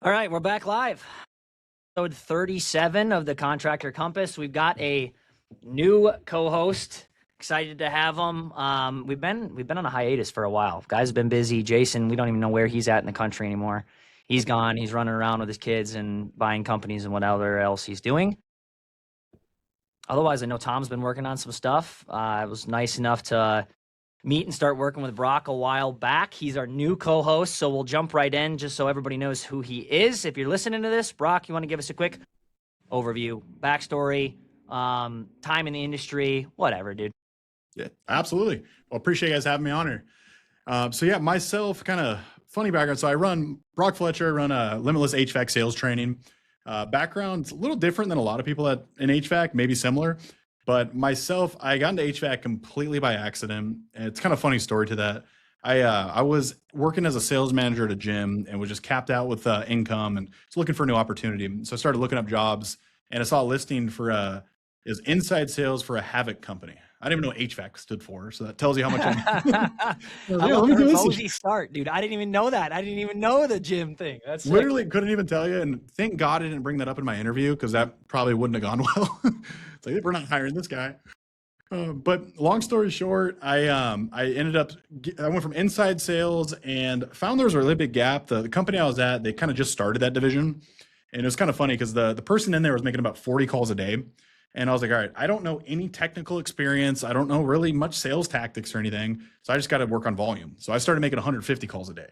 All right, we're back live. Episode 37 of the Contractor Compass. We've got a new co-host. Excited to have him. We've been on a hiatus for a while. Guys have been busy. Jason, we don't even know where he's at in the country anymore. He's gone. He's running around with his kids and buying companies and whatever else he's doing. Otherwise, I know Tom's been working on some stuff. I was nice enough to meet and start working with Brock a while back. He's our new co-host, so we'll jump right in just so everybody knows who he is. If you're listening to this, Brock, you want to give us a quick overview, backstory, time in the industry, whatever, dude. Yeah, absolutely. Well, appreciate you guys having me on here. So yeah, myself, kind of funny background. So I run Brock Fletcher, I run a Limitless HVAC Sales training. Background's a little different than a lot of people in HVAC, maybe similar. But myself, I got into HVAC completely by accident. And it's kind of a funny story to that. I was working as a sales manager at a gym and was just capped out with income and was looking for a new opportunity. So I started looking up jobs and I saw a listing for is inside sales for a Havoc company. I didn't even know what HVAC stood for, so that tells you how much Ballsy start, dude. I didn't even know that. I didn't even know the gym thing. That's literally sick. Couldn't even tell you. And thank God I didn't bring that up in my interview because that probably wouldn't have gone well. It's like, we're not hiring this guy. But long story short, I went from inside sales and found there was a really big gap. The company I was at, they kind of just started that division. And it was kind of funny because the person in there was making about 40 calls a day. And I was like, all right, I don't know any technical experience. I don't know really much sales tactics or anything. So I just got to work on volume. So I started making 150 calls a day.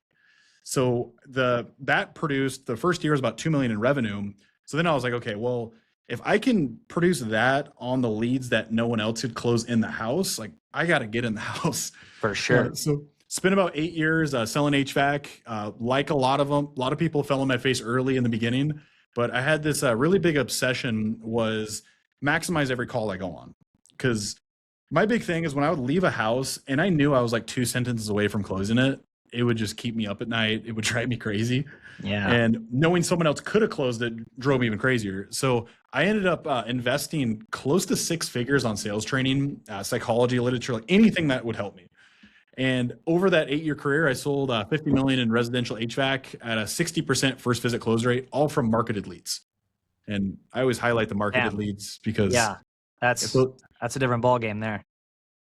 So that produced, the first year was about $2 million in revenue. So then I was like, okay, well, if I can produce that on the leads that no one else could close in the house, like I got to get in the house. For sure. So spent about 8 years selling HVAC. Like a lot of people fell on my face early in the beginning, but I had this really big obsession was maximize every call I go on. Because my big thing is when I would leave a house and I knew I was like 2 sentences away from closing it, it would just keep me up at night. It would drive me crazy. Yeah. And knowing someone else could have closed it drove me even crazier. So I ended up investing close to 6 figures on sales training, psychology, literature, like anything that would help me. And over that 8-year career, I sold $50 million in residential HVAC at a 60% first visit close rate, all from marketed leads. And I always highlight the marketed leads because that's a different ball game there.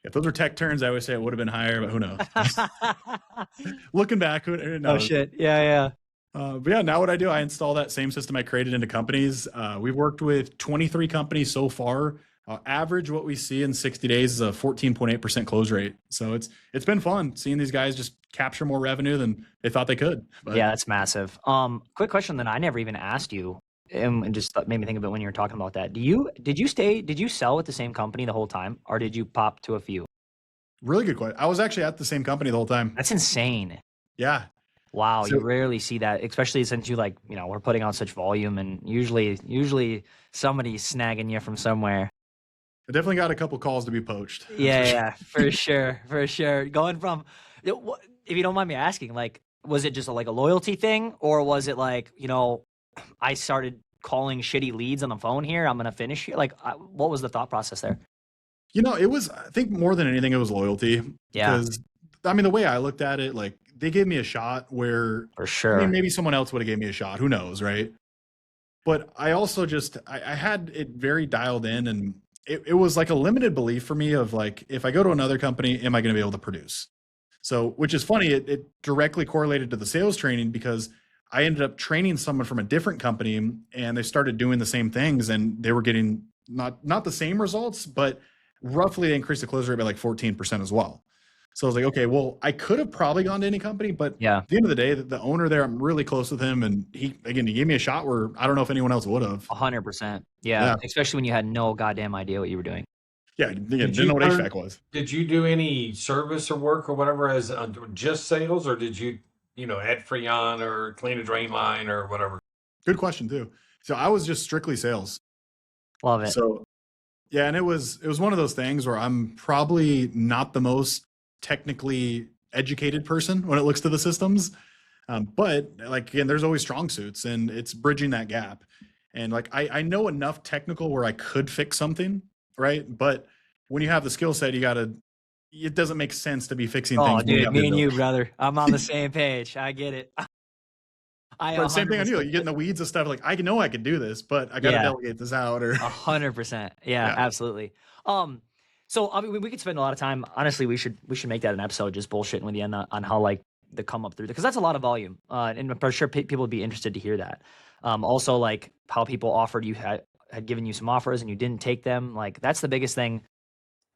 If those were tech turns, I always say it would have been higher, but who knows? Looking back, who knows? Oh shit, yeah. But yeah, now what I do, I install that same system I created into companies. We've worked with 23 companies so far. Average what we see in 60 days is a 14.8% close rate. So it's been fun seeing these guys just capture more revenue than they thought they could. But yeah, that's massive. Quick question that I never even asked you. And just made me think of it when you were talking about that. Did you sell with the same company the whole time, or did you pop to a few? Really good question. I was actually at the same company the whole time. That's insane. Yeah. Wow. So, you rarely see that, especially since we're putting on such volume and usually somebody's snagging you from somewhere. I definitely got a couple calls to be poached. Yeah, for sure. For sure. Going from, if you don't mind me asking, was it just a loyalty thing, or was it I started calling shitty leads on the phone here, I'm going to finish here? What was the thought process there? It was, I think more than anything, it was loyalty. Yeah. Because, the way I looked at it, they gave me a shot where, for sure, maybe someone else would have gave me a shot. Who knows, right? But I also I had it very dialed in, and it was like a limited belief for me of if I go to another company, am I going to be able to produce? So, which is funny, it directly correlated to the sales training because I ended up training someone from a different company and they started doing the same things and they were getting not the same results, but roughly they increased the close rate by 14% as well. So I was like, okay, well, I could have probably gone to any company, but at the end of the day, the owner there, I'm really close with him. And he gave me a shot where I don't know if anyone else would have. 100%. Yeah. Especially when you had no goddamn idea what you were doing. Yeah. Didn't know what HVAC was. Did you do any service or work or whatever as just sales, or did you add Freon or clean a drain line or whatever? Good question too. So I was just strictly sales. Love it. So yeah. And it was one of those things where I'm probably not the most technically educated person when it looks to the systems. But again, there's always strong suits and it's bridging that gap. And I know enough technical where I could fix something, right? But when you have the skill set, it doesn't make sense to be fixing things. Oh, dude, me and you, brother. I'm on the same page. I get it. But same thing on you. 100%. You get in the weeds of stuff like I know I could do this, but I got to Yeah. delegate this out. Or 100%. Yeah, Yeah. absolutely. So I mean, we could spend a lot of time. Honestly, we should make that an episode just bullshitting with you on how like the come up through, because that's a lot of volume. And for sure people would be interested to hear that. Also like how people offered you had given you some offers and you didn't take them. Like that's the biggest thing.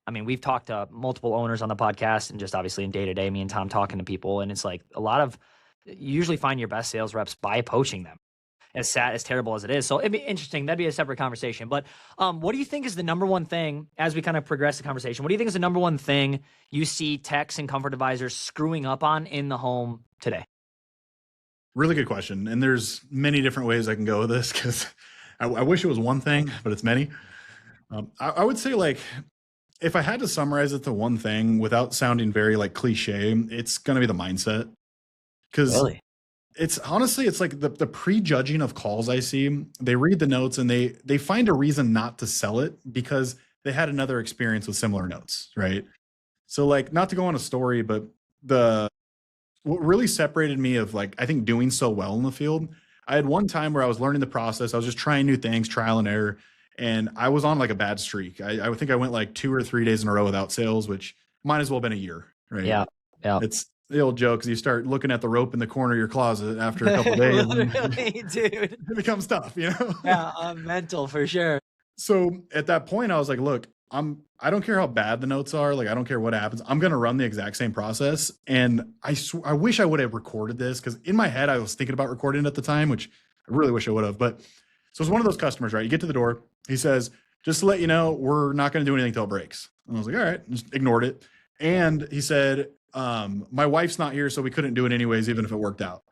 I mean, we've talked to multiple owners on the podcast and just obviously in day to day, me and Tom talking to people, and it's like you usually find your best sales reps by poaching them. As terrible as it is. So it'd be interesting. That'd be a separate conversation. But what do you think is the number one thing as we kind of progress the conversation? What do you think is the number one thing you see techs and comfort advisors screwing up on in the home today? Really good question. And there's many different ways I can go with this because I wish it was one thing, but it's many. I would say like, if I had to summarize it to one thing without sounding very like cliche, it's going to be the mindset. Because Really? it's honestly, it's like the prejudging of calls I see. They read the notes and they find a reason not to sell it because they had another experience with similar notes, right? So like, not to go on a story, but what really separated me of like, I think doing so well in the field, I had one time where I was learning the process. I was just trying new things, trial and error. And I was on like a bad streak. I think I went like 2 or 3 days in a row without sales, which might as well have been a year, right? Yeah. It's the old joke, because you start looking at the rope in the corner of your closet after a couple of days. Literally, dude. It becomes tough, you know? Yeah, mental for sure. So at that point, I was like, look, I don't care how bad the notes are. Like, I don't care what happens. I'm going to run the exact same process. And I wish I would have recorded this, because in my head, I was thinking about recording it at the time, which I really wish I would have. But so it's one of those customers, right? You get to the door. He says, just to let you know, we're not going to do anything till it breaks. And I was like, all right, just ignored it. And he said, my wife's not here, so we couldn't do it anyways, even if it worked out.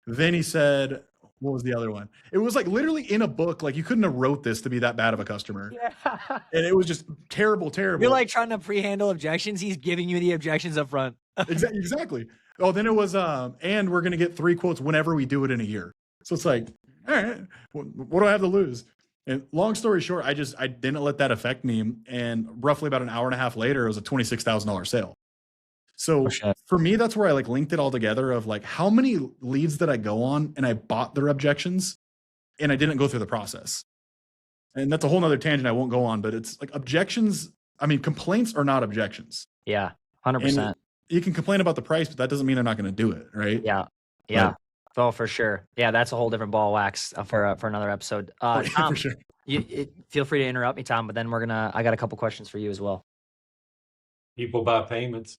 Then he said, what was the other one? It was like literally in a book. Like you couldn't have wrote this to be that bad of a customer. Yeah. And it was just terrible. You're like trying to pre-handle objections. He's giving you the objections up front. Exactly. Oh, then it was, and we're going to get 3 quotes whenever we do it in a year. So it's like, all right, what do I have to lose? And long story short, I didn't let that affect me. And roughly about an hour and a half later, it was a $26,000 sale. So for me, that's where I like linked it all together of like, how many leads did I go on and I bought their objections and I didn't go through the process. And that's a whole nother tangent I won't go on, but it's like objections. I mean, complaints are not objections. Yeah. 100%. And you can complain about the price, but that doesn't mean they're not going to do it. Right. Yeah. Yeah. Oh, for sure. Yeah. That's a whole different ball of wax for another episode. Tom, for sure. Feel free to interrupt me, Tom, but then I got a couple questions for you as well. People buy payments.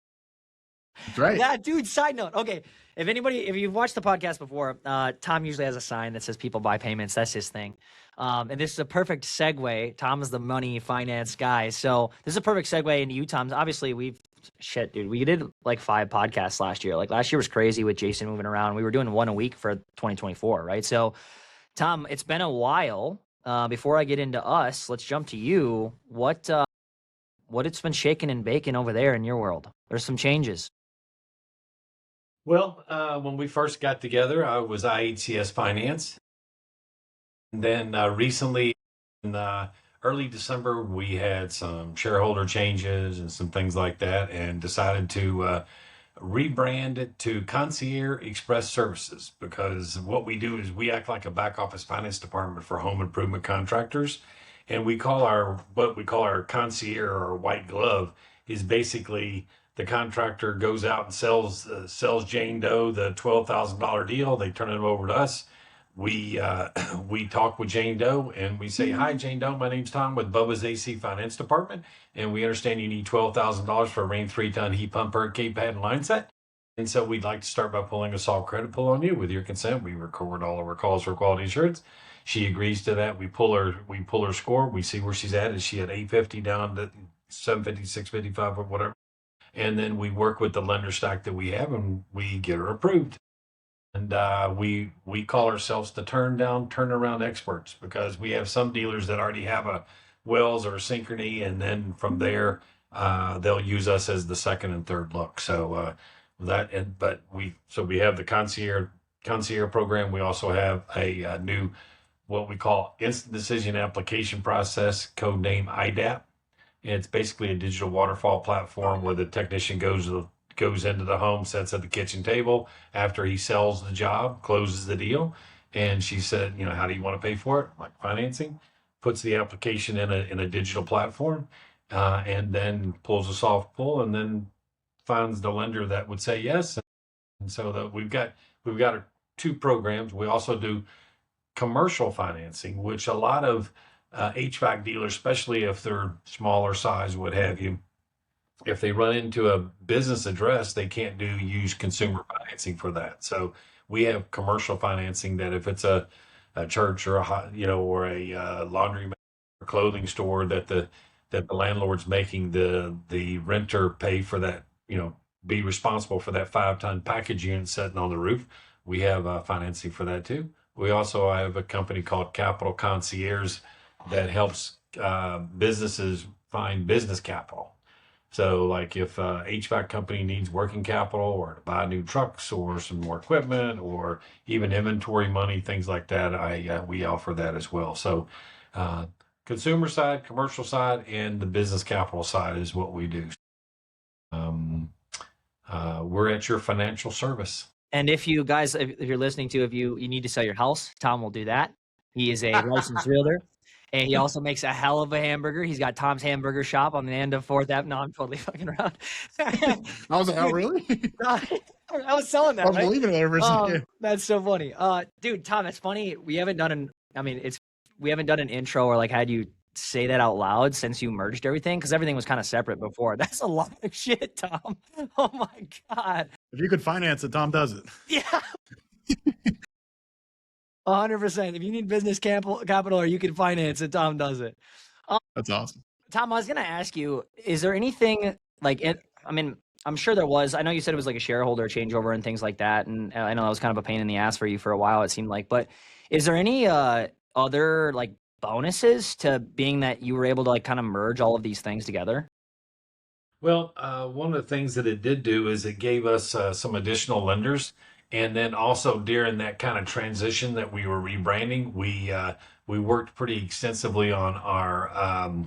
That's right. Yeah, dude, side note. Okay. If you've watched the podcast before, Tom usually has a sign that says people buy payments. That's his thing. And this is a perfect segue. Tom is the money finance guy. So this is a perfect segue into you, Tom. Obviously, we did like 5 podcasts last year. Like last year was crazy with Jason moving around. We were doing 1 a week for 2024, right? So Tom, it's been a while. Before I get into us, let's jump to you. What it's been shaking and baking over there in your world? There's some changes. Well, when we first got together, I was IHCS Finance. And then recently, in early December, we had some shareholder changes and some things like that, and decided to rebrand it to Concierge Express Services, because what we do is we act like a back office finance department for home improvement contractors. And what we call our concierge or white glove is basically the contractor goes out and sells Jane Doe the $12,000 deal. They turn it over to us. We talk with Jane Doe and we say, "Hi, Jane Doe. My name's Tom with Bubba's AC Finance Department, and we understand you need $12,000 for a Rain 3-ton heat pumper, K-pad, and line set. And so we'd like to start by pulling a soft credit pull on you. With your consent, we record all of our calls for quality assurance." She agrees to that. We pull her score. We see where she's at. Is she at 850 down to 750, 655, or whatever? And then we work with the lender stack that we have, and we get her approved. And we call ourselves the turnaround experts, because we have some dealers that already have a Wells or a Synchrony, and then from there they'll use us as the second and third look. So we have the concierge program. We also have a new what we call instant decision application process, code name IDAP. It's basically a digital waterfall platform where the technician goes to goes into the home, sits at the kitchen table after he sells the job, closes the deal. And she said, how do you want to pay for it? Like financing, puts the application in a digital platform, and then pulls a soft pull, and then finds the lender that would say yes. And so we've got our 2 programs. We also do commercial financing, which a lot of HVAC dealers, especially if they're smaller size, what have you, if they run into a business address, they can't use consumer financing for that. So we have commercial financing that if it's a church or or a laundry or clothing store that the landlord's making the renter pay for that, be responsible for that 5-ton package unit sitting on the roof. We have financing for that too. We also have a company called Capital Concierge that helps businesses find business capital. So like if a HVAC company needs working capital or to buy new trucks or some more equipment or even inventory money, things like that, we offer that as well. So consumer side, commercial side, and the business capital side is what we do. We're at your financial service. And if you guys, if you're listening to, if you need to sell your house, Tom will do that. He is a licensed realtor. And he also makes a hell of a hamburger. He's got Tom's Hamburger Shop on the end of 4th Ave. No, I'm totally fucking around. I was like, oh, really? I was selling that, I was right? believing it ever since. That's so funny. Dude, Tom, it's funny. We haven't done an intro or like had you say that out loud since you merged everything, because everything was kind of separate before. That's a lot of shit, Tom. Oh my God. If you could finance it, Tom does it. Yeah. 100%. If you need business capital or you can finance it, Tom does it. That's awesome. Tom, I was going to ask you, is there anything I'm sure there was. I know you said it was like a shareholder changeover and things like that. And I know that was kind of a pain in the ass for you for a while, it seemed like. But is there any other like bonuses to being that you were able to like kind of merge all of these things together? Well, one of the things that it did do is it gave us some additional lenders. And then also during that kind of transition that we were rebranding, we worked pretty extensively on our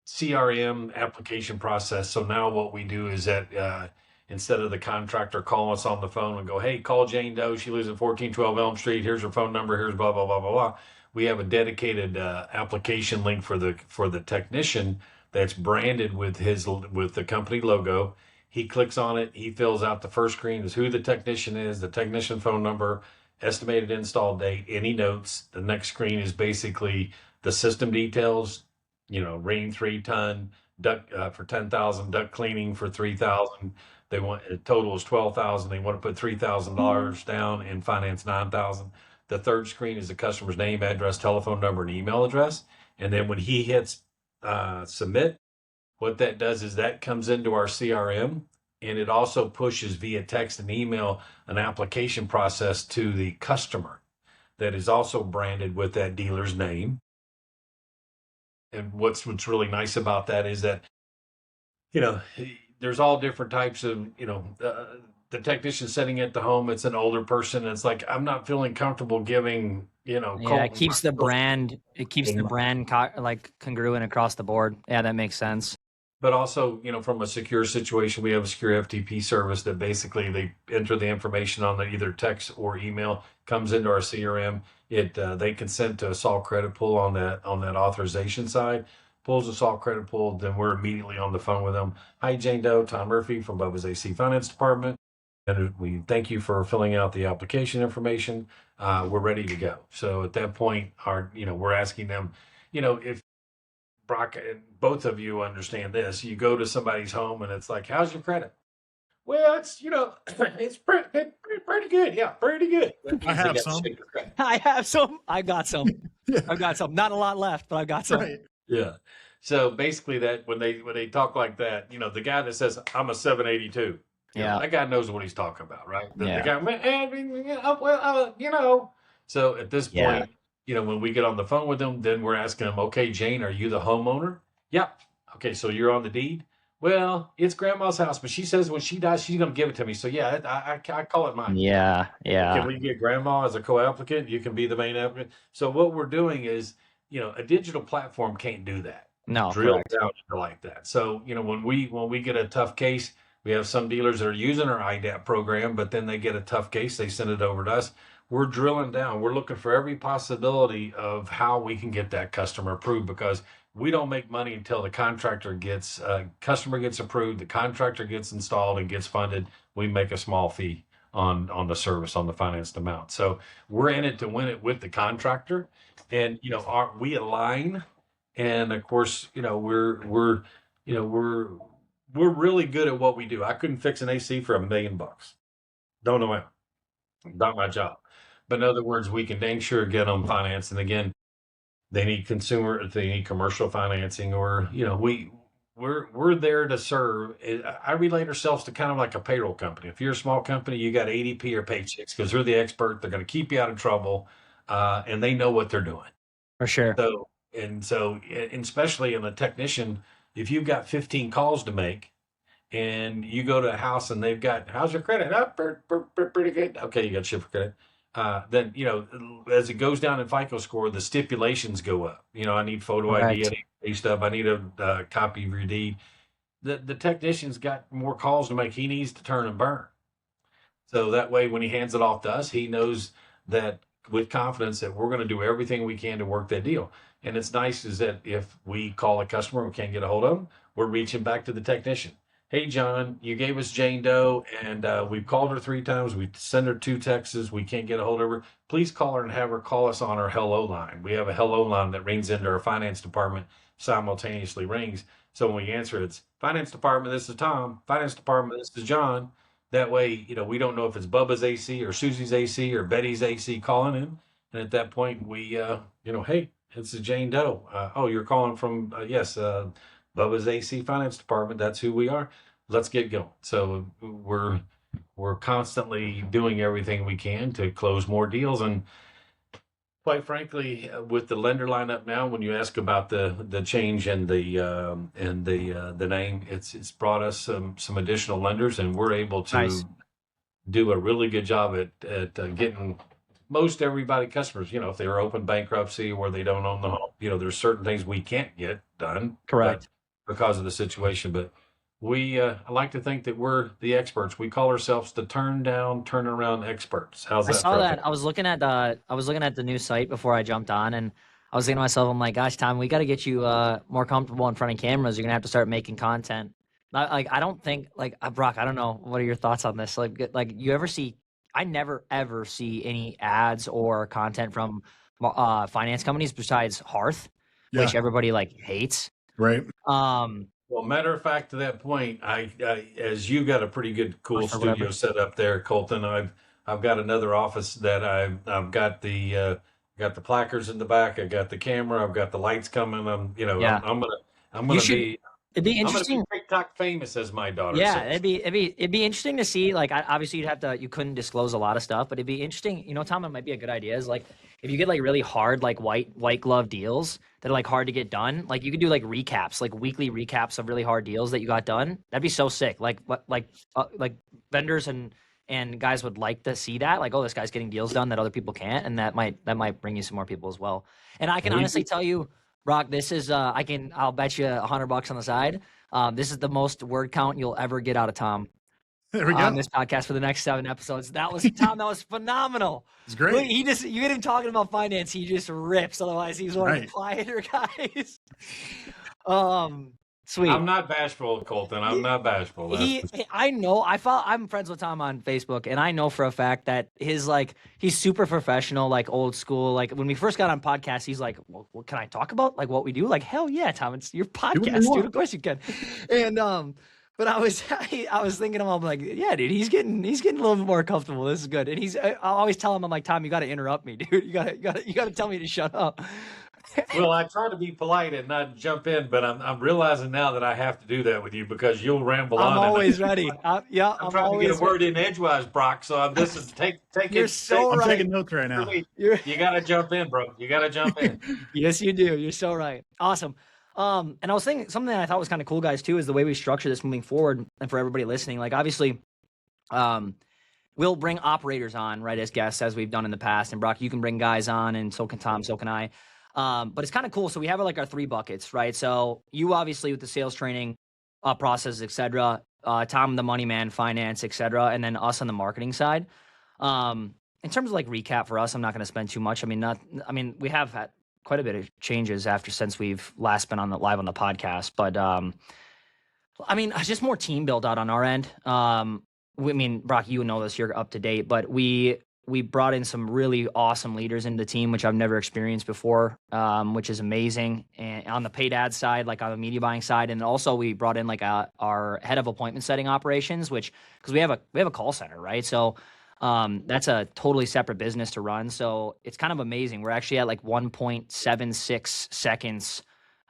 CRM application process. So now what we do is that instead of the contractor calling us on the phone and go, hey, call Jane Doe, she lives at 1412 Elm Street, here's her phone number, here's blah, blah, blah, blah, blah. We have a dedicated application link for the technician that's branded with the company logo. He clicks on it. He fills out the first screen is who the technician is, the technician phone number, estimated install date, any notes. The next screen is basically the system details, rain 3-ton, duct for 10,000, duct cleaning for 3,000. They want a total is 12,000. They want to put $3,000 down and finance 9,000. The third screen is the customer's name, address, telephone number, and email address. And then when he hits submit, what that does is that comes into our CRM, and it also pushes via text and email an application process to the customer that is also branded with that dealer's name. And what's really nice about that is that, there's all different types of, the technician sitting at the home, it's an older person. It's like, I'm not feeling comfortable giving, it keeps the brand, like congruent across the board. Yeah, that makes sense. But also, from a secure situation, we have a secure FTP service that basically they enter the information on the either text or email, comes into our CRM. They consent to a salt credit pull on that authorization side, pulls a salt credit pull, then we're immediately on the phone with them. Hi, Jane Doe, Tom Murphy from Bubba's AC Finance Department. And we thank you for filling out the application information. We're ready to go. So at that point, we're asking them, if Brock and both of you understand this, you go to somebody's home and it's like, how's your credit? Well, it's, it's pretty good. Yeah, pretty good. I have some. I have some. I got some. Yeah. I've got some. Not a lot left, but I've got some. Right. Yeah. So basically that when they talk like that, the guy that says, I'm a 782. Yeah. That guy knows what he's talking about, right? The Yeah. guy, So at this point, when we get on the phone with them, then we're asking them, okay, Jane, are you the homeowner? Yep. Okay, so you're on the deed? Well, it's grandma's house, but she says when she dies, she's going to give it to me. So yeah, I call it mine. Yeah. Can we get grandma as a co-applicant? You can be the main applicant. So what we're doing is, a digital platform can't do that. No, drill correct. down into like that. So, when we get a tough case, we have some dealers that are using our IDAP program, but then they get a tough case, they send it over to us. We're drilling down. We're looking for every possibility of how we can get that customer approved, because we don't make money until the customer gets approved, the contractor gets installed and gets funded. We make a small fee on the service, on the financed amount. So we're in it to win it with the contractor, and we align. And of course, we're really good at what we do. I couldn't fix an AC for $1 million. Don't know how. Not my job. But in other words, we can dang sure get them financed. And again, they need commercial financing, or we're there to serve. I relate ourselves to kind of like a payroll company. If you're a small company, you got ADP or Paychecks, because they're the expert. They're going to keep you out of trouble, and they know what they're doing. For sure. And especially in a technician, if you've got 15 calls to make, and you go to a house and they've got, how's your credit? Pretty good. Okay, you got ship credit. Then, as it goes down in FICO score, the stipulations go up. I need photo ID, I need pay stub, I need a copy of your deed. The technician's got more calls to make. He needs to turn and burn. So that way, when he hands it off to us, he knows that with confidence that we're going to do everything we can to work that deal. And it's nice is that if we call a customer, we can't get a hold of them, we're reaching back to the technician. Hey, John, you gave us Jane Doe, and we've called her 3 times. We sent her 2 texts. We can't get a hold of her. Please call her and have her call us on our hello line. We have a hello line that rings into our finance department, simultaneously rings. So when we answer, it's finance department, this is Tom. Finance department, this is John. That way, we don't know if it's Bubba's AC or Susie's AC or Betty's AC calling in. And at that point, we, hey, it's a Jane Doe. Oh, you're calling from, yes, Bubba's AC Finance Department. That's who we are. Let's get going. So we're constantly doing everything we can to close more deals. And quite frankly, with the lender lineup now, when you ask about the change in the name, it's brought us some additional lenders, and we're able to do a really good job at getting most everybody customers. If they're open bankruptcy or they don't own the home, there's certain things we can't get done. Correct. Because of the situation, but I like to think that we're the experts. We call ourselves the turn around experts. How's that? I saw that. I was looking at the new site before I jumped on, and I was thinking to myself, I'm like, gosh, Tom, we got to get you more comfortable in front of cameras. You're gonna have to start making content. I don't think Brock. I don't know. What are your thoughts on this? You ever see? I never ever see any ads or content from finance companies besides Hearth, which everybody hates. Right. Well, matter of fact, to that point, I as you got a pretty good, cool studio set up there, Colton. I've got another office that I've got the placards in the back. I got the camera. I've got the lights coming. I'm gonna be. It'd be interesting. I'm gonna be TikTok famous, as my daughter Yeah, says. it'd be interesting to see. Obviously, you couldn't disclose a lot of stuff, but it'd be interesting. Tom, it might be a good idea. Is if you get really hard white glove deals that are hard to get done. You could do recaps, weekly recaps of really hard deals that you got done. That'd be so sick. Vendors and guys would like to see that. Oh, this guy's getting deals done that other people can't, and that might bring you some more people as well. And I can honestly tell you, Brock, this is I'll bet you $100 on the side. This is the most word count you'll ever get out of Tom. There we go. On this podcast for the next 7 episodes. That was Tom. That was phenomenal. It's great. You get him talking about finance, he just rips. Otherwise, he's one of the quieter guys. Sweet. I'm not bashful, Colton. I'm not bashful. I know. I'm friends with Tom on Facebook, and I know for a fact that he's super professional, old school. When we first got on podcasts, he's like, well, can I talk about what we do? Hell yeah, Tom. It's your podcast, dude. Of course you can. And but I was thinking of him, yeah, dude, he's getting a little bit more comfortable. This is good. And I always tell him, I'm like, Tom, you got to interrupt me, dude. You got to tell me to shut up. Well, I try to be polite and not jump in, but I'm realizing now that I have to do that with you because you'll ramble on. I'm always ready. I'm trying to get a word in edgewise, Brock. So I'm just take You're it. So I'm right. taking notes right now. You got to jump in, bro. You got to jump in. Yes, you do. You're so right. Awesome. And I was thinking something that I thought was kind of cool, guys, too, is the way we structure this moving forward. And for everybody listening, obviously, we'll bring operators on, right, as guests, as we've done in the past. And Brock, you can bring guys on, and so can Tom, so can I. But it's kind of cool. So we have like our 3 buckets, right? So you obviously with the sales training process, et cetera, Tom, the money man, finance, et cetera, and then us on the marketing side. In terms of like recap for us, I'm not going to spend too much. I mean, we have had quite a bit of changes since we've last been live on the podcast, but I mean, just more team build out on our end. Brock, you know this, you're up to date, but we brought in some really awesome leaders into the team, which I've never experienced before, which is amazing. And on the paid ad side, like on the media buying side, and also we brought in like our head of appointment setting operations, because we have a call center, right? So that's a totally separate business to run. So it's kind of amazing. We're actually at like 1.76 seconds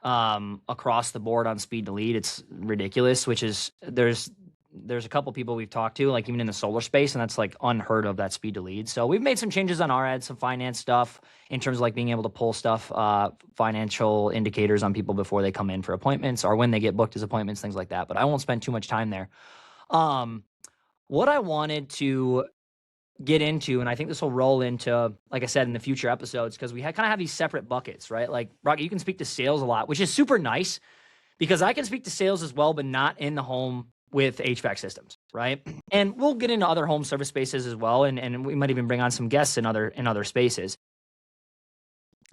across the board on speed to lead. It's ridiculous, which is there's a couple people we've talked to, like even in the solar space, and that's like unheard of, that speed to lead. So we've made some changes on our end, some finance stuff in terms of like being able to pull stuff, financial indicators on people before they come in for appointments or when they get booked as appointments, things like that. But I won't spend too much time there. What I wanted to get into, and I think this will roll into, like I said, in the future episodes, because we kind of have these separate buckets, right? Like, Rocky, you can speak to sales a lot, which is super nice because I can speak to sales as well, but not in the home with HVAC systems, right? And we'll get into other home service spaces as well, and we might even bring on some guests in other spaces.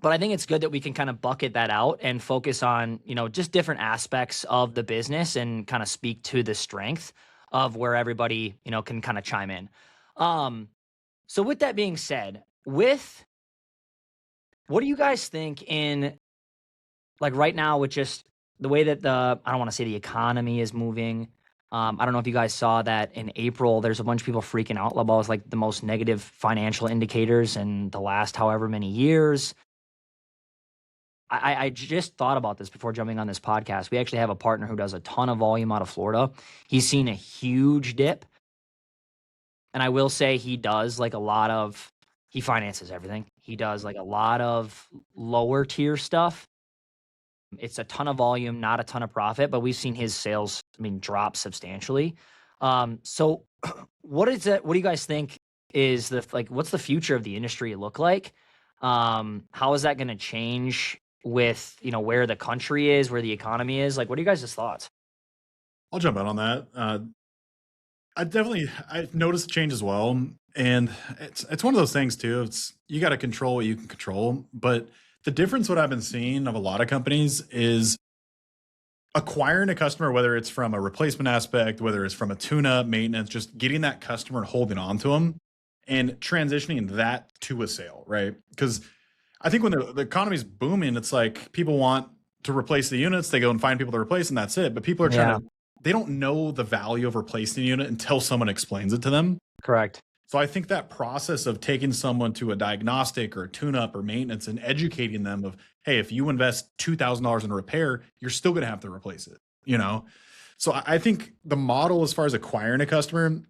But I think it's good that we can kind of bucket that out and focus on, just different aspects of the business and kind of speak to the strength of where everybody, can kind of chime in. So with that being said, what do you guys think in like right now with just the way that I don't want to say the economy is moving. I don't know if you guys saw that in April, there's a bunch of people freaking out about like the most negative financial indicators in the last however many years. I just thought about this before jumping on this podcast. We actually have a partner who does a ton of volume out of Florida. He's seen a huge dip. And I will say he does like he finances everything. He does like a lot of lower tier stuff. It's a ton of volume, not a ton of profit, but we've seen his sales, drop substantially. So what do you guys think is what's the future of the industry look like? How is that going to change with, where the country is, where the economy is? Like, what are you guys' thoughts? I'll jump in on that. I've noticed a change as well. And it's one of those things too. You got to control what you can control. But the difference, what I've been seeing of a lot of companies is acquiring a customer, whether it's from a replacement aspect, whether it's from a tune-up, maintenance, just getting that customer and holding on to them and transitioning that to a sale, right? Because I think when the economy's booming, it's like people want to replace the units, they go and find people to replace, and that's it. But people are they don't know the value of replacing a unit until someone explains it to them. Correct. So I think that process of taking someone to a diagnostic or a tune-up or maintenance and educating them of, hey, if you invest $2,000 in a repair, you're still going to have to replace it, So I think the model as far as acquiring a customer,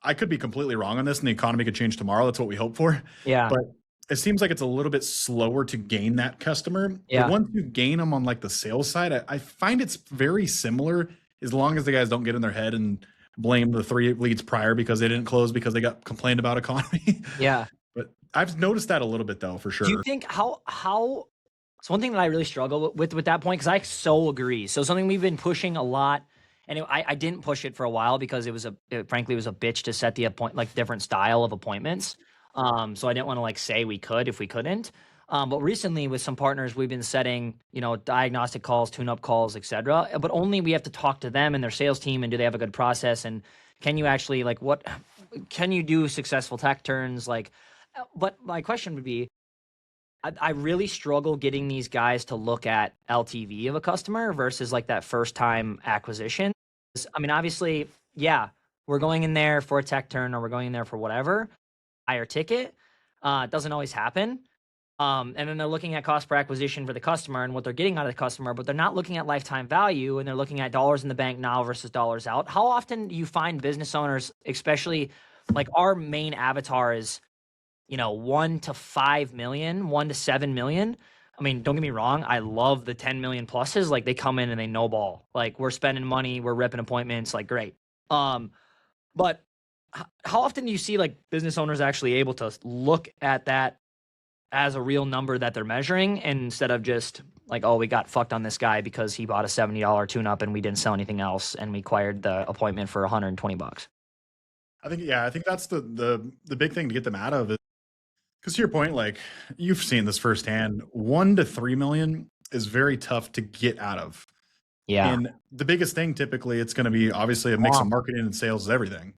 I could be completely wrong on this and the economy could change tomorrow. That's what we hope for. Yeah. But it seems like it's a little bit slower to gain that customer. Yeah. But once you gain them on like the sales side, I find it's very similar as long as the guys don't get in their head and blame the 3 leads prior because they didn't close because they got complained about economy. Yeah. But I've noticed that a little bit though, for sure. Do you think how it's one thing that I really struggle with that point, because I so agree. So something we've been pushing a lot, and I didn't push it for a while because frankly, it was a bitch to set the different style of appointments. So I didn't want to say we could if we couldn't. But recently with some partners, we've been setting, diagnostic calls, tune-up calls, et cetera. But only we have to talk to them and their sales team, and do they have a good process? And can you actually what can you do successful tech turns? But my question would be, I really struggle getting these guys to look at LTV of a customer versus that first time acquisition. Obviously, yeah, we're going in there for a tech turn or we're going in there for whatever, higher ticket. It doesn't always happen. And then they're looking at cost per acquisition for the customer and what they're getting out of the customer, but they're not looking at lifetime value, and they're looking at dollars in the bank now versus dollars out. How often do you find business owners, especially our main avatar is, 1 to 5 million, 1 to 7 million. Don't get me wrong. I love the 10 million pluses. They come in and they know ball. We're spending money, we're ripping appointments, great. But how often do you see business owners actually able to look at that as a real number that they're measuring, and instead of just like, oh, we got fucked on this guy because he bought a $70 tune-up and we didn't sell anything else, and we acquired the appointment for $120. I think that's the big thing to get them out of it. Because to your point, like you've seen this firsthand, 1 to 3 million is very tough to get out of. Yeah. And the biggest thing, typically, it's going to be obviously a mix of marketing and sales is everything.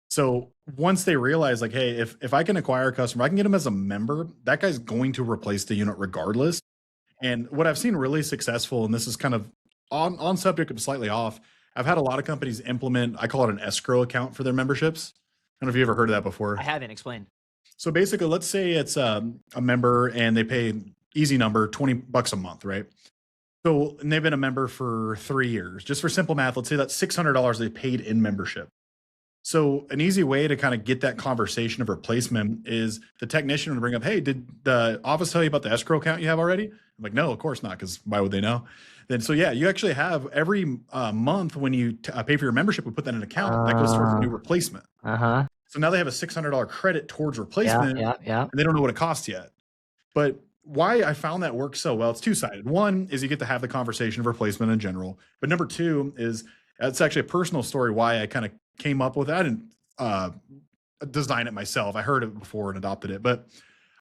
So once they realize like, hey, if I can acquire a customer, I can get them as a member, that guy's going to replace the unit regardless. And what I've seen really successful, and this is kind of on subject but slightly off, I've had a lot of companies implement, I call it an escrow account for their memberships. I don't know if you ever heard of that before. I haven't. Explained. So basically, let's say it's a member and they pay easy number, $20 a month, right? So, and they've been a member for 3 years. Just for simple math, let's say that's $600 they paid in membership. So an easy way to kind of get that conversation of replacement is the technician would bring up, hey, did the office tell you about the escrow account you have already? I'm like, no, of course not, because why would they know? Then, so yeah, you actually have every month when you pay for your membership, we put that in an account that goes towards a new replacement. So now they have a $600 credit towards replacement, and they don't know what it costs yet. But why I found that works so well, it's two-sided. One is you get to have the conversation of replacement in general. But number two is, it's actually a personal story why I kind of came up with that and design it myself. I heard it before and adopted it. But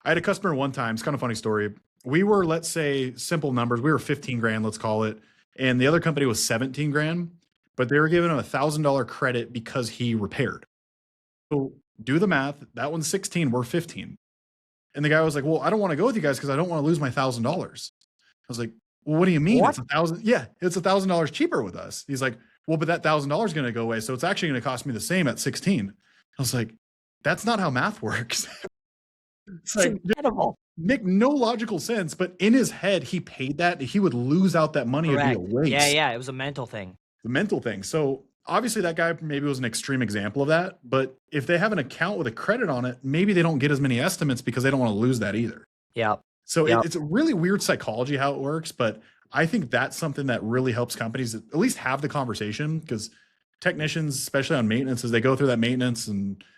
I had a customer one time, it's kind of a funny story. We were, let's say, simple numbers. We were 15 grand, let's call it. And the other company was 17 grand, but they were giving him $1,000 credit because he repaired. So do the math. That one's 16, we're 15. And the guy was like, well, I don't want to go with you guys because I don't want to lose my $1,000. I was like, well, what do you mean? What? It's $1,000. Yeah, it's $1,000 cheaper with us. He's like, well, but that $1,000 is going to go away. So it's actually going to cost me the same at 16. I was like, that's not how math works. It's like, incredible. Make no logical sense, but in his head, he paid that. He would lose out that money. Correct. It'd be a waste. Yeah. It was a mental thing. The mental thing. So obviously that guy maybe was an extreme example of that. But if they have an account with a credit on it, maybe they don't get as many estimates because they don't want to lose that either. Yeah. So it's a really weird psychology how it works. But I think that's something that really helps companies at least have the conversation, because technicians, especially on maintenance, as they go through that maintenance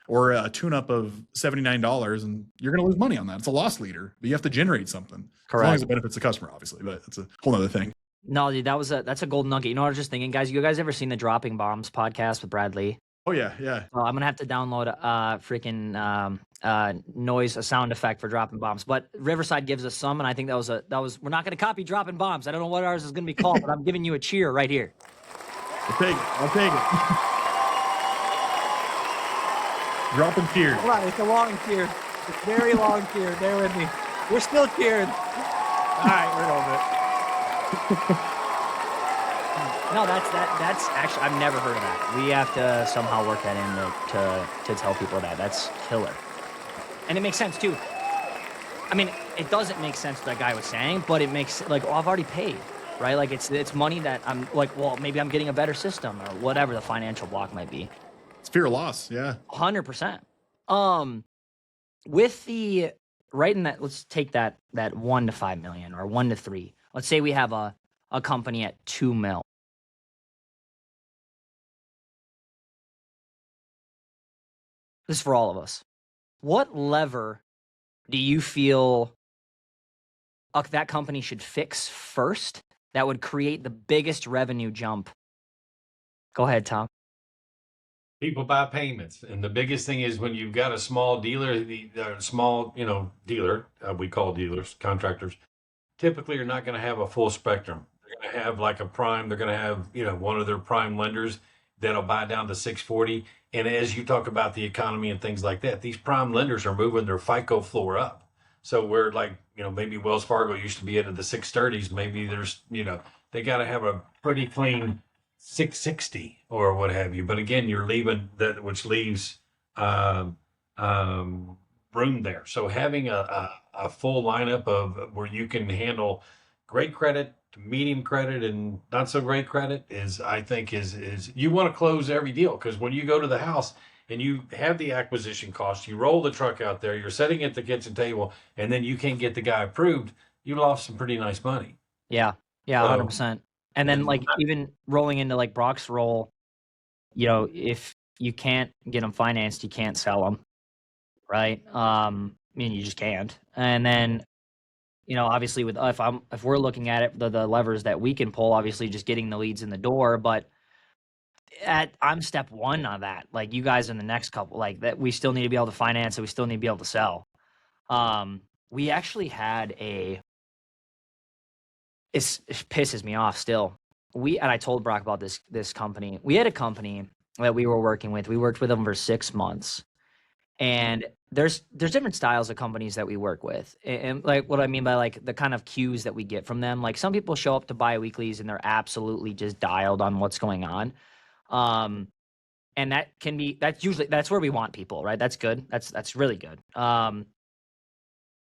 or a tune-up of $79, and you're going to lose money on that. It's a loss leader, but you have to generate something. Correct. As long as it benefits the customer, obviously, but it's a whole other thing. No, dude, that's a golden nugget. You know what I was just thinking, guys? You guys ever seen the Dropping Bombs podcast with Brad Lee? Oh yeah. Well, I'm gonna have to download a freaking a sound effect for Dropping Bombs. But Riverside gives us some, and I think that was we're not gonna copy Dropping Bombs. I don't know what ours is gonna be called, but I'm giving you a cheer right here. I'll take it. Dropping tears. Hold on, it's a long cheer. It's a very long cheer. Bear with me. We're still cheering. All right, we're over it. No, that's actually, I've never heard of that. We have to somehow work that in to tell people that. That's killer. And it makes sense too. I mean, it doesn't make sense what that guy was saying, but it makes, like, oh, I've already paid, right? Like it's money that I'm like, well, maybe I'm getting a better system or whatever the financial block might be. It's fear of loss, yeah. 100%. With the, right in that, let's take that 1 to 5 million or 1 to 3. Let's say we have a company at 2 mil. This is for all of us. What lever do you feel that company should fix first that would create the biggest revenue jump? Go ahead, Tom. People buy payments, and the biggest thing is when you've got a small dealer, the small, dealer, we call dealers, contractors, typically you're not going to have a full spectrum. They're going to have like a prime. They're going to have, one of their prime lenders that'll buy down to 640. And as you talk about the economy and things like that, these prime lenders are moving their FICO floor up. So we're like, maybe Wells Fargo used to be into the 630s. Maybe there's, they got to have a pretty clean 660 or what have you. But again, you're leaving that, which leaves room there. So having a full lineup of where you can handle great credit, medium credit, and not so great credit is you want to close every deal, because when you go to the house and you have the acquisition cost, you roll the truck out there, you're sitting at the kitchen table, and then you can't get the guy approved, you lost some pretty nice money. Yeah, 100%. And then, like, even rolling into like Brock's role, if you can't get them financed, you can't sell them, right? mean, you just can't. And then, obviously with if we're looking at it, the levers that we can pull, obviously just getting the leads in the door, but I'm step one on that. Like you guys in the next couple, like that, we still need to be able to finance it. We still need to be able to sell. We actually had it pisses me off still. And I told Brock about this company. We had a company that we were working with. We worked with them for 6 months. And there's different styles of companies that we work with. And like what I mean by like the kind of cues that we get from them, like some people show up to biweeklies and they're absolutely just dialed on what's going on. And that's where we want people, right? That's good. That's really good.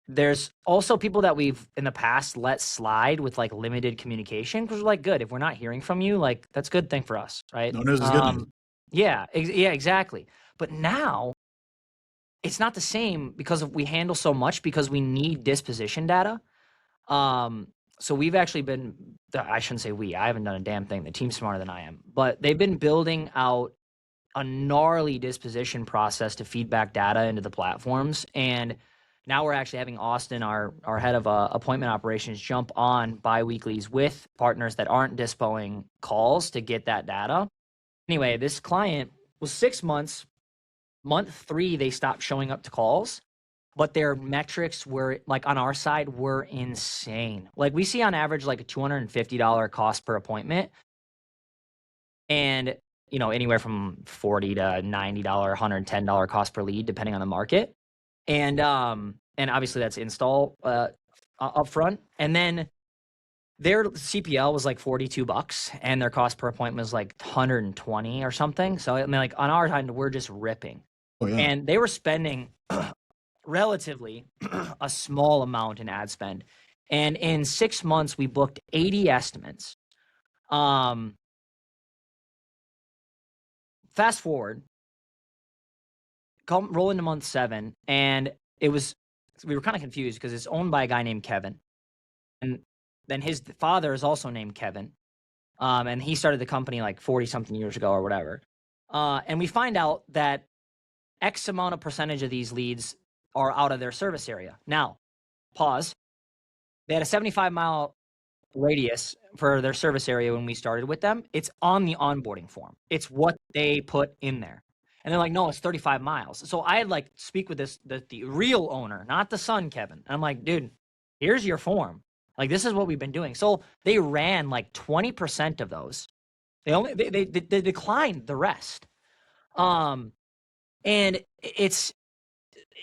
There's also people that we've in the past let slide with like limited communication because we're like, good. If we're not hearing from you, like that's a good thing for us, right? No news is good news. Yeah, exactly. But now it's not the same because we handle so much because we need disposition data. So we've actually I shouldn't say I haven't done a damn thing. The team's smarter than I am, but they've been building out a gnarly disposition process to feedback data into the platforms. And now we're actually having Austin, our head of appointment operations, jump on biweeklies with partners that aren't dispoing calls to get that data. Anyway, this client was 6 months. Month 3, they stopped showing up to calls, but their metrics were like on our side were insane. Like we see on average like a $250 cost per appointment, and anywhere from $40 to $90, $110 cost per lead depending on the market, and obviously that's install upfront, and then their CPL was like $42 and their cost per appointment was like 120 or something. So I mean, like on our time, we're just ripping. Oh, yeah. And they were spending relatively a small amount in ad spend. And in 6 months, we booked 80 estimates. Fast forward, roll into month 7, and we were kind of confused because it's owned by a guy named Kevin. And then his father is also named Kevin. And he started the company like 40 something years ago or whatever. And we find out that X amount of percentage of these leads are out of their service area. Now, pause. They had a 75-mile radius for their service area when we started with them. It's on the onboarding form. It's what they put in there. And they're like, no, it's 35 miles. So I had like speak with the real owner, not the son, Kevin. And I'm like, dude, here's your form. Like, this is what we've been doing. So they ran like 20% of those. They declined the rest. And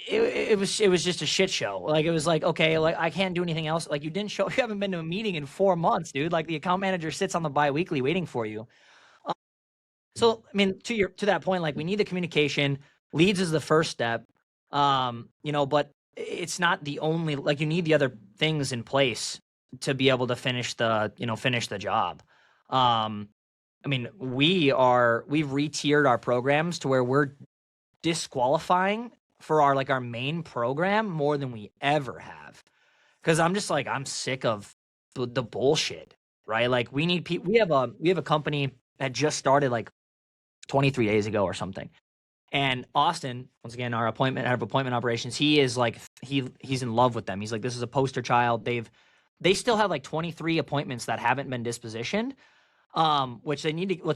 it was just a shit show. Like, it was like, okay, like I can't do anything else. Like you haven't been to a meeting in 4 months, dude. Like the account manager sits on the biweekly waiting for you. So, I mean, to that point, like we need the communication. Leads is the first step. But it's not the only, like you need the other things in place to be able to finish the job. I mean, we've re-tiered our programs to where we're disqualifying for our main program more than we ever have. Cause I'm just like, I'm sick of the bullshit, right? Like we need people, we have a company that just started like 23 days ago or something. And Austin, once again, our head of appointment operations, he is like, he's in love with them. He's like, this is a poster child. They still have like 23 appointments that haven't been dispositioned, which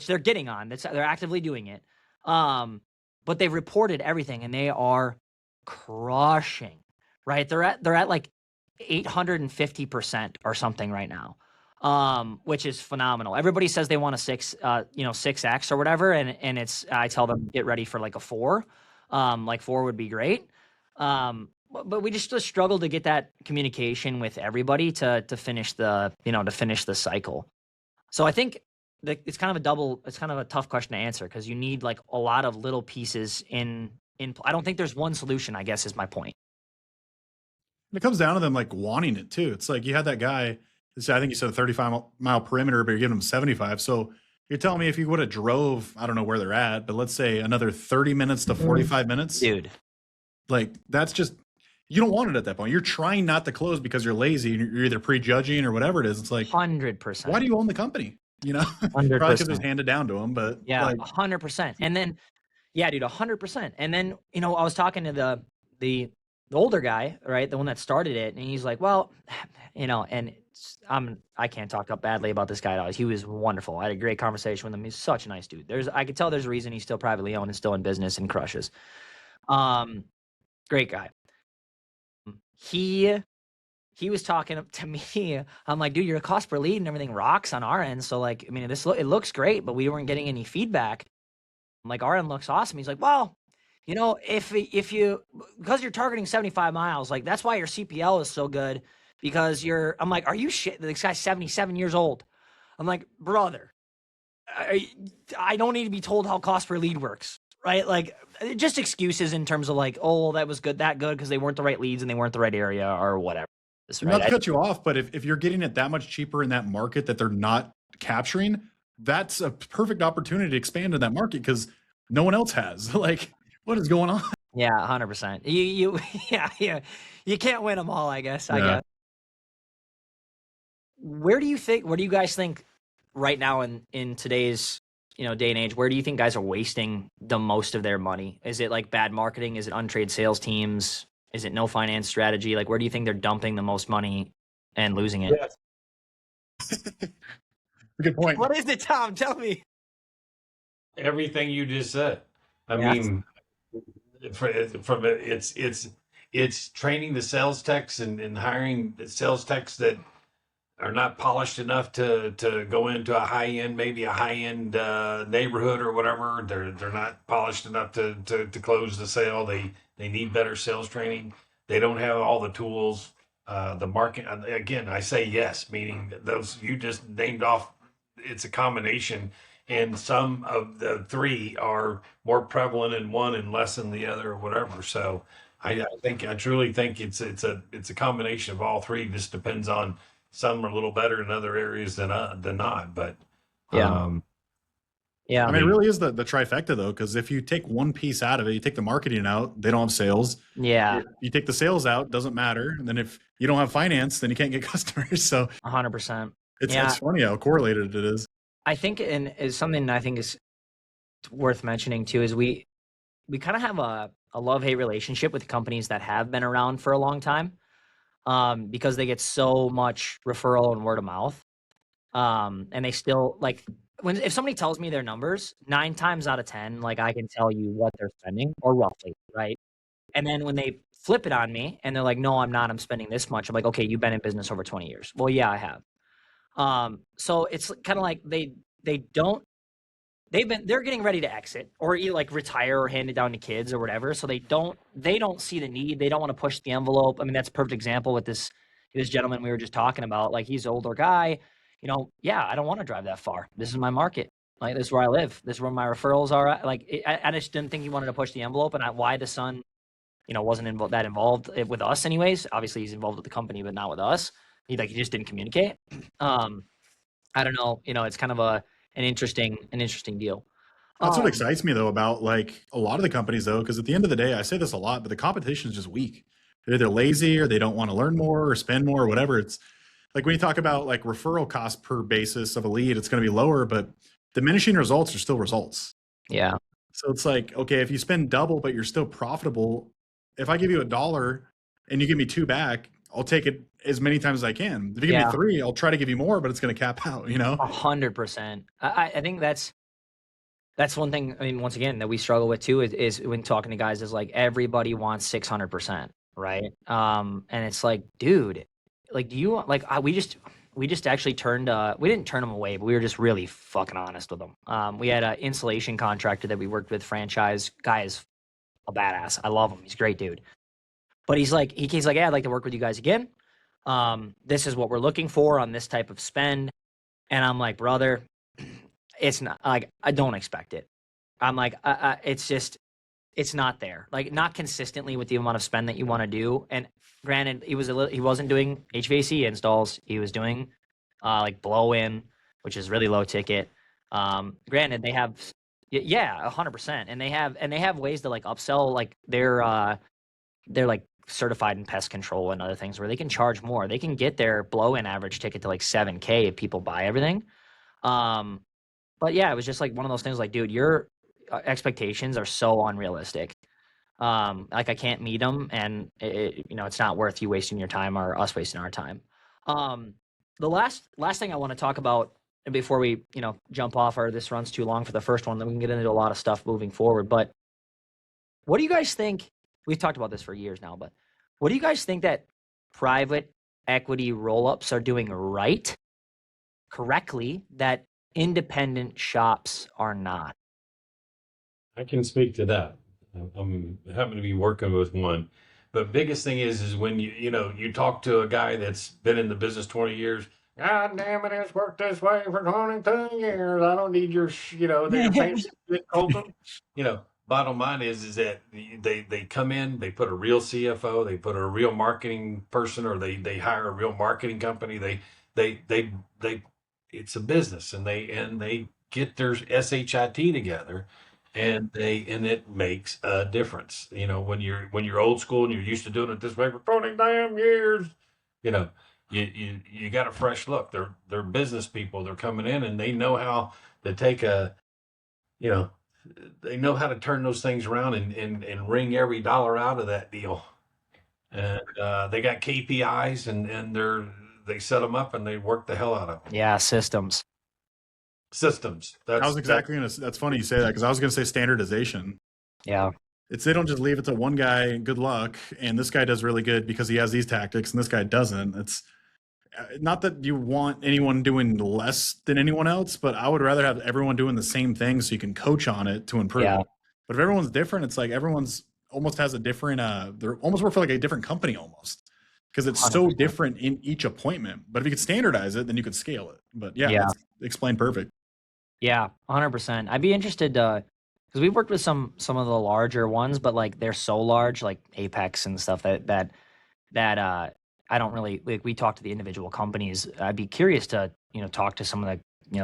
they're getting on. They're actively doing it. But they've reported everything and they are crushing, right? They're at like 850% or something right now. Which is phenomenal. Everybody says they want a 6X or whatever. And I tell them, get ready for like a 4. Like 4 would be great. But we just struggle to get that communication with everybody to finish the cycle. So I think that it's kind of a tough question to answer because you need like a lot of little pieces in. I don't think there's one solution, I guess, is my point. It comes down to them like wanting it too. It's like you had that guy. I think you said a 35-mile perimeter, but you're giving them 75. So you're telling me if you would have drove, I don't know where they're at, but let's say another 30 minutes to 45 minutes. Dude. Like that's just, you don't want it at that point. You're trying not to close because you're lazy and you're either prejudging or whatever it is. It's like 100%. Why do you own the company? 100%. Probably because it's handed down to them, but yeah, 100%. And then, yeah, dude, 100%. And then, I was talking to the older guy, right? The one that started it. And he's like, well, and I can't talk up badly about this guy at all. He was wonderful. I had a great conversation with him. He's such a nice dude. I could tell there's a reason he's still privately owned and still in business and crushes. Great guy. He was talking to me. I'm like, dude, your cost per lead and everything rocks on our end. So like, I mean, it looks great, but we weren't getting any feedback. I'm like, our end looks awesome. He's like, well, if you, because you're targeting 75 miles, like that's why your CPL is so good, because I'm like, are you shit? This guy's 77 years old. I'm like, brother, I don't need to be told how cost per lead works, right? Like just excuses in terms of like, oh, that was good, that good, because they weren't the right leads and they weren't the right area or whatever. Right? Not to cut you off, but if you're getting it that much cheaper in that market that they're not capturing, that's a perfect opportunity to expand in that market because no one else has. Like, what is going on? Yeah, 100%. You can't win them all, I guess. Yeah. I guess. Where do you guys think right now in today's day and age, where do you think guys are wasting the most of their money? Is it like bad marketing? Is it untrained sales teams? Is it no finance strategy? Like, where do you think they're dumping the most money and losing it? Yes. Good point. What is it, Tom? Tell me. Everything you just said. I mean, it's training the sales techs and hiring the sales techs that are not polished enough to go into maybe a high end neighborhood or whatever. They're not polished enough to close the sale. They need better sales training. They don't have all the tools. The market, again, I say yes, meaning those you just named off. It's a combination, and some of the three are more prevalent in one and less in the other, or whatever. So I truly think it's a combination of all three. It just depends on. Some are a little better in other areas than not, but yeah. I mean, it really is the trifecta though, because if you take one piece out of it, you take the marketing out, they don't have sales. Yeah. You take the sales out, doesn't matter. And then if you don't have finance, then you can't get customers. So 100%. It's funny how correlated it is. I think, and is something I think is worth mentioning too, is we kind of have a love-hate relationship with companies that have been around for a long time. Because they get so much referral and word of mouth. And they still like if somebody tells me their numbers, 9 times out of 10, like I can tell you what they're spending or roughly, right? And then when they flip it on me and they're like, no, I'm not, I'm spending this much. I'm like, okay, you've been in business over 20 years. Well, yeah, I have. So it's kind of like they're getting ready to exit or either like retire or hand it down to kids or whatever. So they don't see the need. They don't want to push the envelope. I mean, that's a perfect example with this gentleman we were just talking about. Like he's an older guy, yeah, I don't want to drive that far. This is my market. Like this is where I live. This is where my referrals are. Like I just didn't think he wanted to push the envelope, and why the son, wasn't that involved with us anyways. Obviously he's involved with the company, but not with us. He just didn't communicate. I don't know. It's kind of an interesting deal. That's what excites me though about like a lot of the companies though, because at the end of the day, I say this a lot, but the competition is just weak. They're either lazy or they don't want to learn more or spend more or whatever. It's like when you talk about like referral cost per basis of a lead, it's going to be lower, but diminishing results are still results. Yeah. So it's like, okay, if you spend double, but you're still profitable, if I give you $1 and you give me 2 back, I'll take it as many times as I can. If you give me 3, I'll try to give you more, but it's going to cap out, 100%. I think that's one thing. I mean, once again, that we struggle with too is when talking to guys is like everybody wants 600%, right? And it's like, dude, like, do you like? We just actually we didn't turn them away, but we were just really fucking honest with them. We had an insulation contractor that we worked with, franchise guy is a badass. I love him. He's a great dude. But he's like, yeah, I'd like to work with you guys again. This is what we're looking for on this type of spend. And I'm like, brother, it's not like, I don't expect it. I'm like, it's not there. Like not consistently with the amount of spend that you want to do. And granted, he wasn't doing HVAC installs. He was doing, like blow in, which is really low ticket. Granted they have, 100%. And they have ways to like upsell, like they're like certified in pest control and other things where they can charge more. They can get their blow-in average ticket to like $7,000 if people buy everything. But yeah, it was just like one of those things like, dude, your expectations are so unrealistic. Like I can't meet them, and it's not worth you wasting your time or us wasting our time. The last thing I want to talk about, and before we jump off, or this runs too long for the first one, then we can get into a lot of stuff moving forward. But what do you guys think? We've talked about this for years now, but what do you guys think that private equity roll-ups are doing correctly, that independent shops are not? I can speak to that. I'm happen to be working with one. But biggest thing is when you talk to a guy that's been in the business 20 years. God damn it, it's worked this way for 22 years. I don't need your their fancy shit, Colton. Bottom line is that they come in, they put a real CFO, they put a real marketing person, or they hire a real marketing company. They it's a business, and they get their SHIT together, and it makes a difference. When you're old school and you're used to doing it this way for 20 damn years, you got a fresh look. They're business people. They're coming in, and they know how to take they know how to turn those things around and wring every dollar out of that deal. And they got KPIs, and they set them up, and they work the hell out of them. Yeah, systems. That's funny you say that, because I was going to say standardization. Yeah. They don't just leave it to one guy, good luck, and this guy does really good because he has these tactics and this guy doesn't. It's not that you want anyone doing less than anyone else, but I would rather have everyone doing the same thing so you can coach on it to improve. Yeah. But if everyone's different, it's like everyone's almost has a different, they're almost work for like a different company almost, because it's 100%. So different in each appointment. But if you could standardize it, then you could scale it. But yeah. It's explained perfect. Yeah, 100%. I'd be interested because we've worked with some of the larger ones, but like they're so large, like Apex and stuff that I don't really we talk to the individual companies. I'd be curious to talk to some of the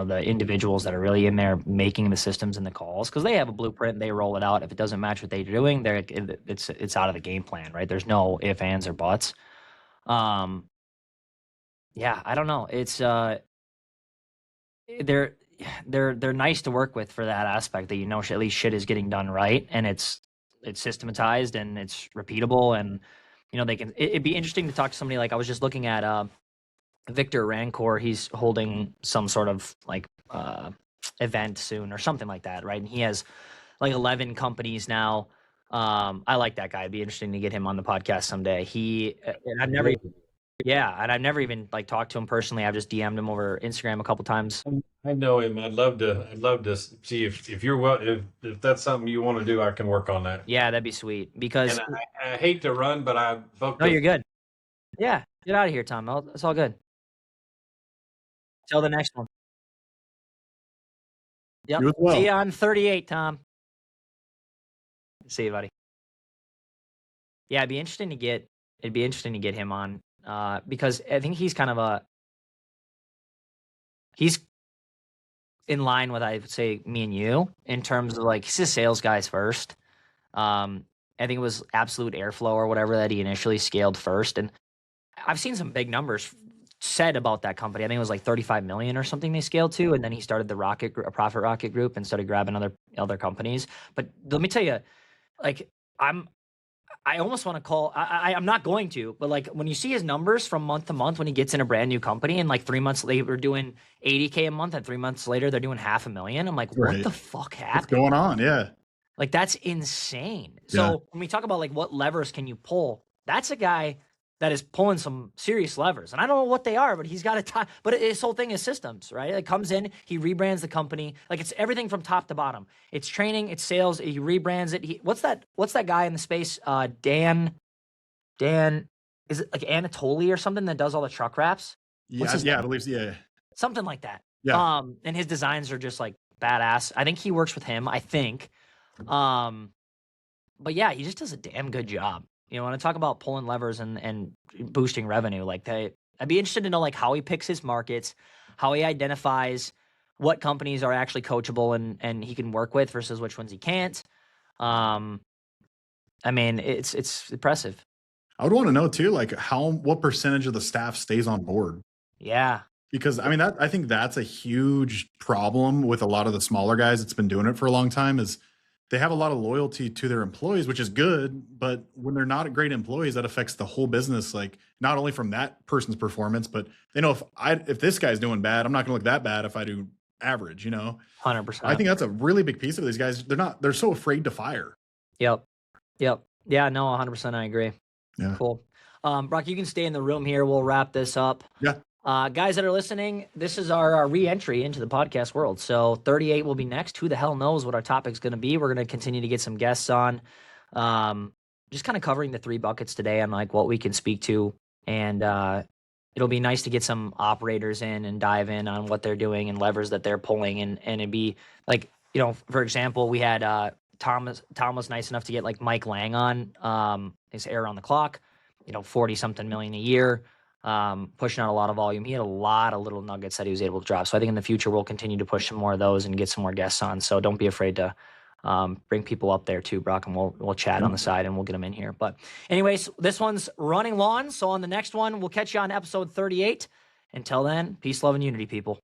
the individuals that are really in there making the systems and the calls, because they have a blueprint, they roll it out. If it doesn't match what they're doing, it's out of the game plan, right? There's no ifs, ands, or buts. Yeah, I don't know. It's they're nice to work with for that aspect, that at least shit is getting done right, and it's systematized and it's repeatable, and they can. It'd be interesting to talk to somebody. Like I was just looking at Victor Rancor. He's holding some sort of like event soon or something like that, right? And he has like 11 companies now. I like that guy. It'd be interesting to get him on the podcast someday. And I've never even like talked to him personally. I've just DM'd him over Instagram a couple times. I know him. I'd love to see if you're if that's something you want to do, I can work on that. Yeah, that'd be sweet. Because I hate to run, but you're good. Yeah, get out of here, Tom. It's all good. Till the next one. Yep. Well. See you on 38, Tom. See you, buddy. Yeah, it'd be interesting to get him on. Because I think he's kind of he's in line with, I would say, me and you, in terms of like, he's a sales guys first. I think it was Absolute Airflow or whatever that he initially scaled first. And I've seen some big numbers said about that company. I think it was like 35 million or something they scaled to. And then he started the Profit Rocket Group and started grabbing other companies. But let me tell you, like, I almost want to call, I'm not going to, but like when you see his numbers from month to month, when he gets in a brand new company and like 3 months later, we're doing 80K a month, and 3 months later, they're doing $500,000. I'm like, what the fuck happened? What's going on? Yeah. Like, that's insane. So when we talk about like what levers can you pull, that's a guy that is pulling some serious levers. And I don't know what they are, but he's got a time. But his whole thing is systems, right? It comes in, he rebrands the company. Like, it's everything from top to bottom. It's training, it's sales. He rebrands it. What's that guy in the space? Dan, is it like Anatoly or something that does all the truck wraps? I believe so. Yeah. Something like that. Yeah. And his designs are just like badass. I think he works with him. I think. But yeah, he just does a damn good job. When I talk about pulling levers and boosting revenue, like I'd be interested to know like how he picks his markets, how he identifies what companies are actually coachable and he can work with versus which ones he can't. I mean, it's impressive. I would want to know too, like what percentage of the staff stays on board? Yeah. Because I mean, I think that's a huge problem with a lot of the smaller guys that's been doing it for a long time, is they have a lot of loyalty to their employees, which is good. But when they're not great employees, that affects the whole business. Like not only from that person's performance, but they know if this guy's doing bad, I'm not going to look that bad if I do average. 100%. I think that's a really big piece of these guys. They're so afraid to fire. Yep. Yeah, no, 100%. I agree. Yeah. Cool. Brock, you can stay in the room here. We'll wrap this up. Yeah. Guys that are listening, this is our re-entry into the podcast world. So 38 will be next. Who the hell knows what our topic's going to be? We're going to continue to get some guests on. Just kind of covering the 3 buckets today on like what we can speak to. And it'll be nice to get some operators in and dive in on what they're doing and levers that they're pulling. And it'd be like, for example, we had Tom was nice enough to get like Mike Lang on, his Air on the Clock, 40 something million a year, pushing out a lot of volume. He had a lot of little nuggets that he was able to drop. So I think in the future, we'll continue to push some more of those and get some more guests on. So don't be afraid to bring people up there too, Brock, and we'll chat on the side and we'll get them in here. But anyways, this one's running long. So on the next one, we'll catch you on episode 38. Until then, peace, love, and unity, people.